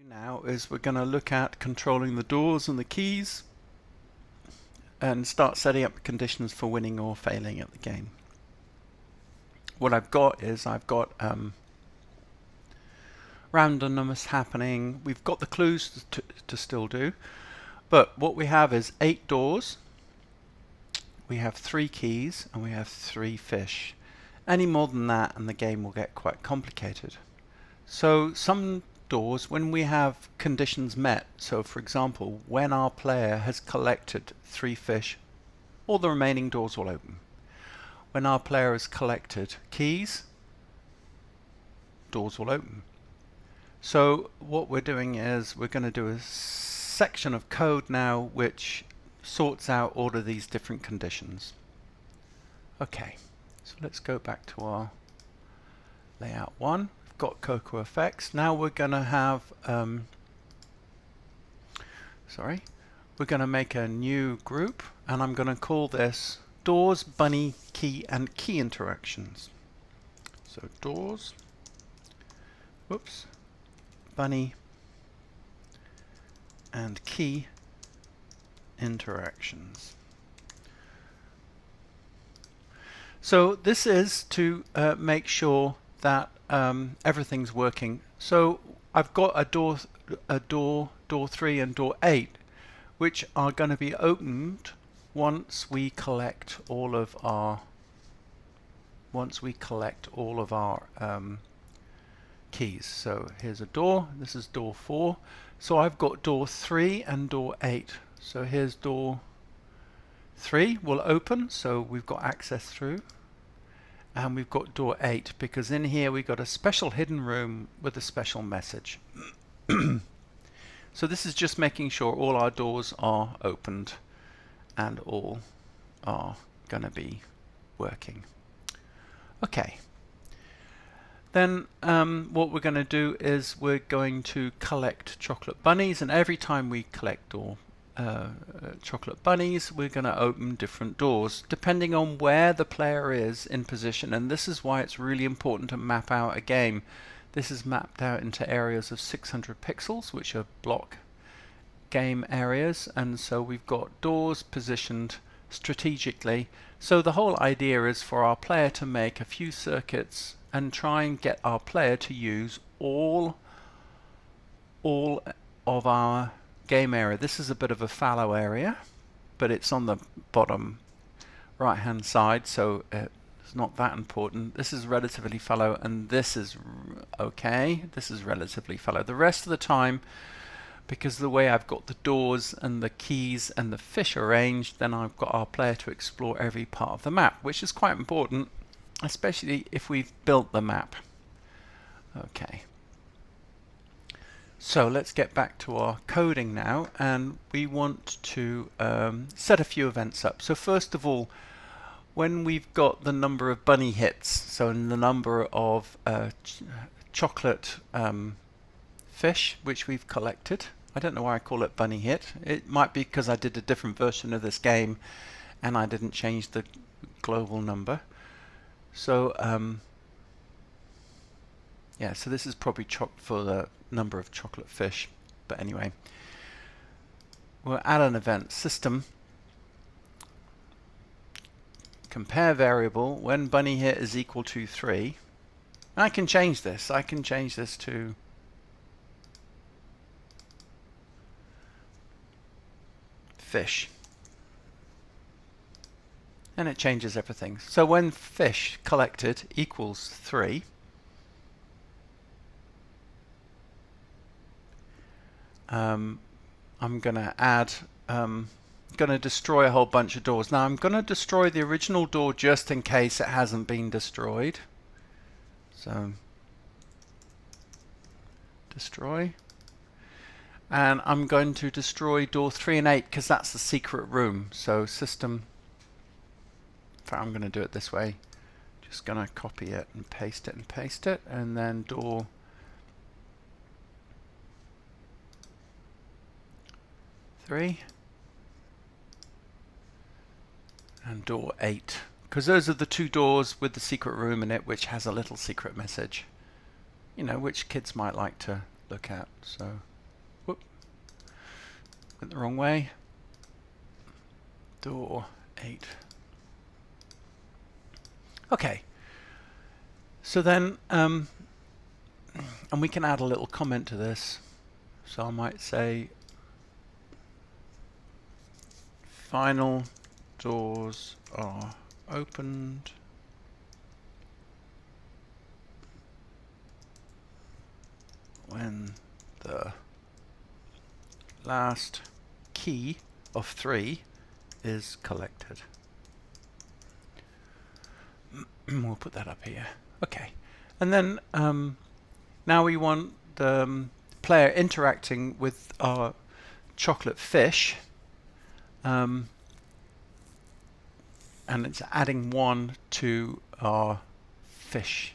Now is we're going to look at controlling the doors and the keys and start setting up conditions for winning or failing at the game. What I've got is randomness happening. We've got the clues to still do, but what we have is 8 doors, we have 3 keys, and we have 3 fish. Any more than that and the game will get quite complicated. So some doors, when we have conditions met, so for example when our player has collected 3 fish, all the remaining doors will open. When our player has collected keys, doors will open. So what we're doing is we're going to do a section of code now which sorts out all of these different conditions. Okay, so let's go back to our layout 1. Got CocoaFX. Now we're going to have we're going to make a new group, and I'm going to call this doors, bunny, key, and key interactions. So doors, bunny, and key interactions. So this is to make sure that everything's working. So I've got door 3 and door 8, which are going to be opened once we collect all of our keys. So here's a door. This is door 4. So I've got door 3 and door 8. So here's door 3 will open, so we've got access through. And we've got door 8 because in here we've got a special hidden room with a special message. So this is just making sure all our doors are opened and all are going to be working. Okay. Then what we're going to do is we're going to collect chocolate bunnies, and every time we collect chocolate bunnies, we're going to open different doors depending on where the player is in position, and this is why it's really important to map out a game. This is mapped out into areas of 600 pixels, which are block game areas, and so we've got doors positioned strategically. So the whole idea is for our player to make a few circuits and try and get our player to use all of our game area. This is a bit of a fallow area, but it's on the bottom right hand side, so it's not that important. This is relatively fallow, and this is okay. This is relatively fallow. The rest of the time, because of the way I've got the doors and the keys and the fish arranged, then I've got our player to explore every part of the map, which is quite important, especially if we've built the map. Okay. So let's get back to our coding now, and we want to set a few events up. So first of all, when we've got the number of bunny hits, so the number of chocolate fish which we've collected, I don't know why I call it bunny hit. It might be because I did a different version of this game and I didn't change the global number. So yeah, so this is probably for the number of chocolate fish, but anyway, we'll add an event system compare variable when bunny hit is equal to 3. I can change this. I can change this to fish, and it changes everything. So when fish collected equals 3, I'm going to add, going to destroy a whole bunch of doors. Now I'm going to destroy the original door just in case it hasn't been destroyed. So destroy. And I'm going to destroy door 3 and 8 because that's the secret room. So system, in fact I'm going to do it this way. Just going to copy it and paste it, and then door 3 and door 8, because those are the 2 doors with the secret room in it, which has a little secret message, you know, which kids might like to look at. So went the wrong way. Door 8. Okay. So then, and we can add a little comment to this. So I might say, final doors are opened when the last key of 3 is collected. We'll put that up here. Okay. And then now we want the player interacting with our chocolate fish. And it's adding 1 to our fish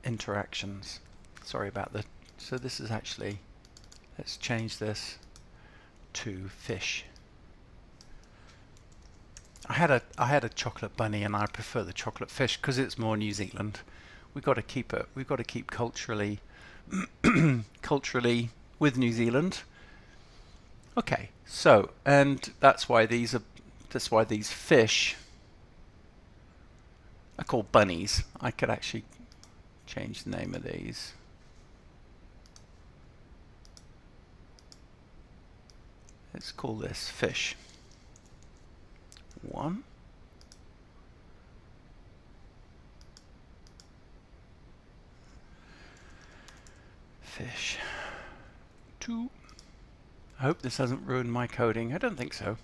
interactions. Sorry about that. So this is actually, let's change this to fish. I had a chocolate bunny, and I prefer the chocolate fish because it's more New Zealand. We've got to keep it. We've got to keep culturally with New Zealand. Okay, so and that's why these fish are called bunnies. I could actually change the name of these. Let's call this fish 1. Fish 2. I hope this hasn't ruined my coding. I don't think so.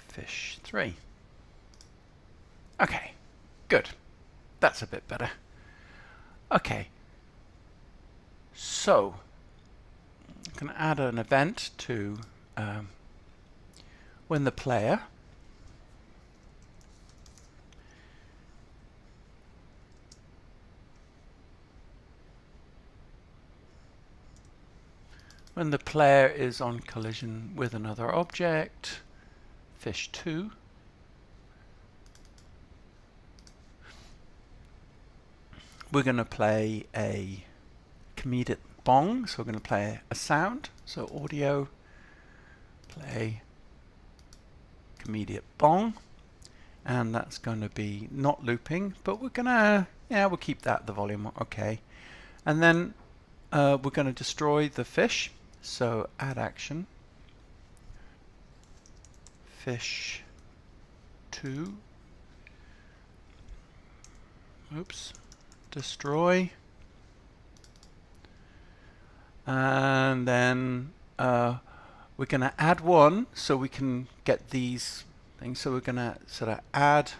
Fish 3. Okay, good. That's a bit better. Okay. So, I'm going to add an event to when the player is on collision with another object, fish 2, we're going to play a comedic bong. So we're going to play a sound. So audio, play comedic bong, and that's going to be not looping, but we're gonna, we'll keep that the volume okay. And then we're going to destroy the fish. So add action, fish 2, oops, destroy, and then we're going to add 1 so we can get these things. So we're going to sort of add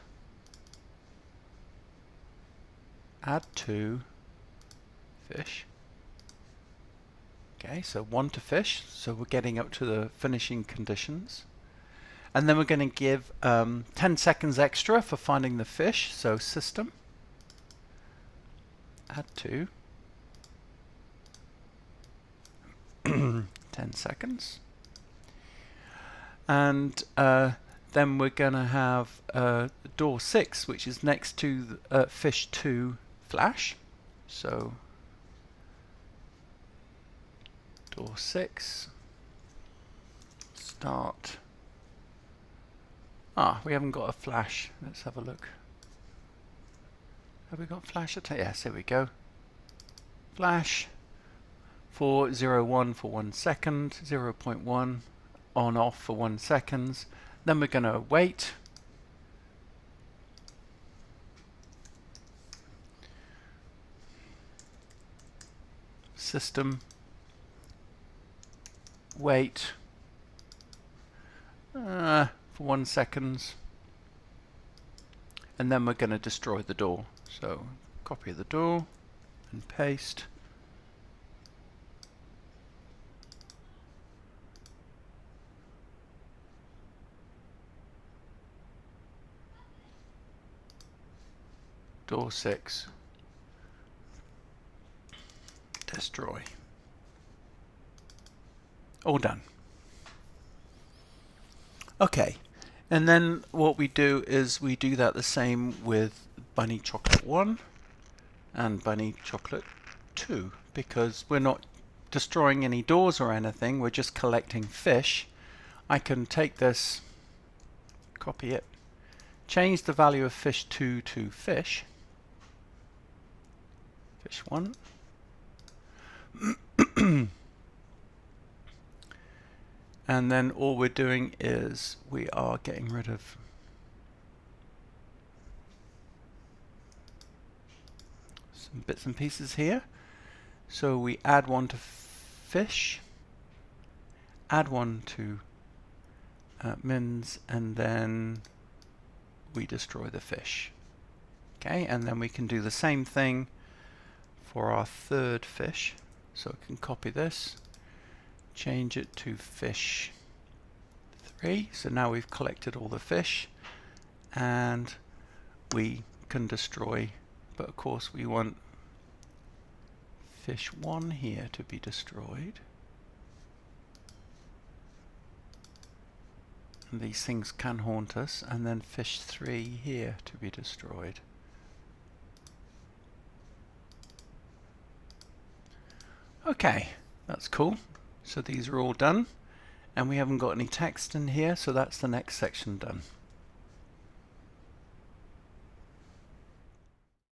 2 fish. Okay, so 1 to fish, so we're getting up to the finishing conditions. And then we're going to give 10 seconds extra for finding the fish. So system, add 2, 10 seconds. And then we're going to have door 6, which is next to fish 2 flash. So door 6, start. We haven't got a flash. Let's have a look. Have we got flash? Yes, here we go. Flash for 0.1 for 1 second, 0.1 on off for 1 second. Then we're going to wait. System, wait for 1 second, and then we're going to destroy the door. So copy the door and paste. Door 6, destroy. All done. Okay, and then what we do is we do that the same with Bunny Chocolate 1 and Bunny Chocolate 2, because we're not destroying any doors or anything, we're just collecting fish, I can take this, copy it, change the value of fish 2 to fish, fish 1, and then all we're doing is we are getting rid of some bits and pieces here. So we add one to fish, add one to mins, and then we destroy the fish. Okay, and then we can do the same thing for our third fish. So I can copy this, change it to fish 3. So now we've collected all the fish and we can destroy, but of course we want fish 1 here to be destroyed. And these things can haunt us, and then fish 3 here to be destroyed. Okay, that's cool. So these are all done, and we haven't got any text in here, so that's the next section done.